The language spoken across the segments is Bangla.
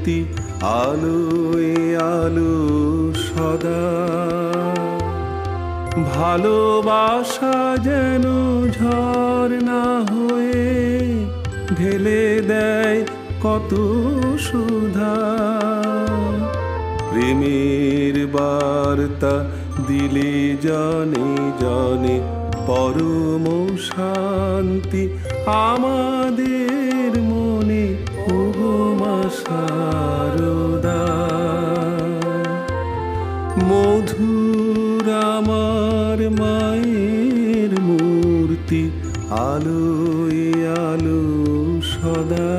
মূর্তি আলোয় আলো সদা। ভালোবাসা যেন ঝড় না হয়ে ঢেলে দেয় কত সুধা। প্রেমের বার্তা দিলে জনে জনে পরম শান্তি আমাদের মনে। ওগো মা শারদা, মধুর আমার মায়ের মূর্তি আলোয় আলো সদা।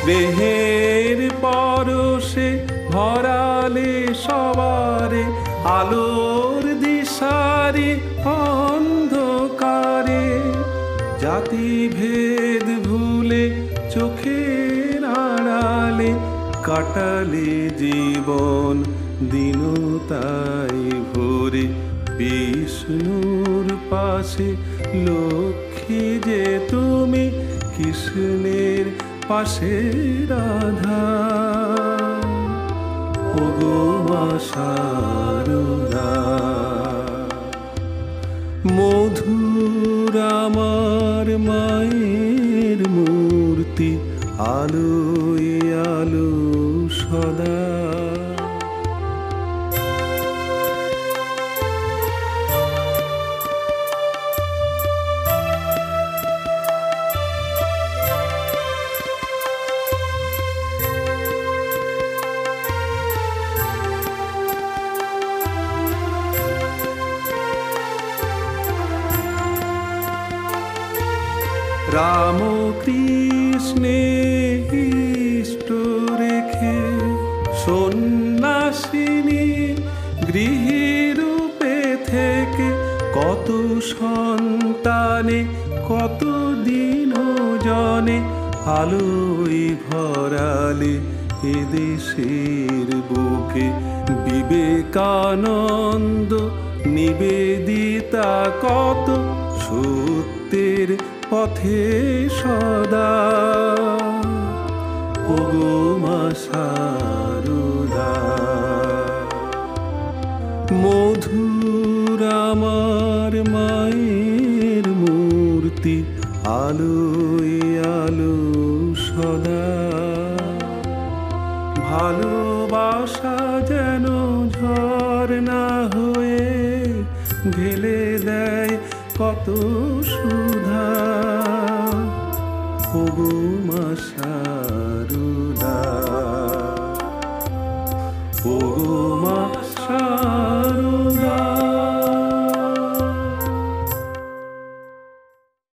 স্নেহের পরশে ভরালে সবারে আলোর দিশারে অন্ধকারে। জাতি ভেদ ভুলে চোখের আড়ালে কাটালে জীবন দীনতাই ভরে। বিষ্ণুর পাশে লক্ষ্মী যে তুমি, কৃষ্ণের পাশে রাধা। ওগো মা শারদা, মধুর আমার মায়ের মূর্তি আলোয় আলো সদা। রাম কৃষ্ণে ইষ্ট রেখে সন্ন্যাসিনী গৃহীরূপে থেকে কত সন্তানে কত দিন জনে আলোয় ভরালে এদেশের বুকে। বিবেকানন্দ নিবেদিতা কত সত্যের পথে সদা। ওগো মা শারদা, মধুর আমার মায়ের মূর্তি আলোয় আলো সদা। ভালোবাসা যেন ঝড় না হয়ে ঢেলে দেয় কত সুধা। ওগো মা শারদা, ওগো মা শারদা।